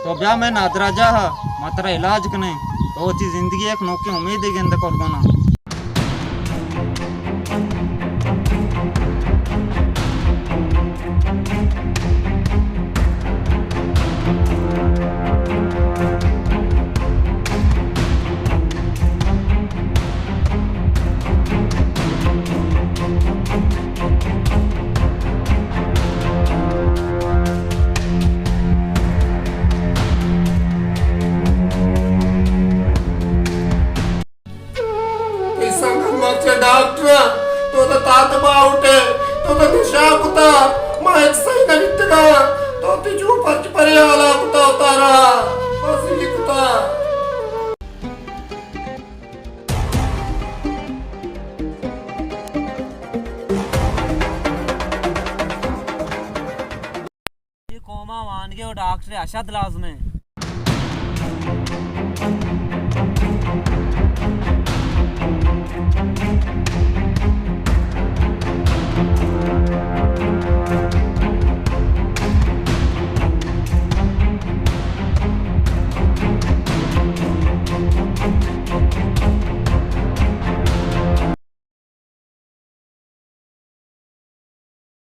तो ब्याह में नादरा जा मात्रा इलाज कने तो ची जिंदगी एक नौकी उम्मीद है गेंद कोलगोना डॉक्टर तो तात बाउटे तो दिशा कुता माइक सही ननितगा तो तिजू पच परियाला कुता उतारा बस ये कुता ये कोमा वान के डॉक्टर अशद लाजमे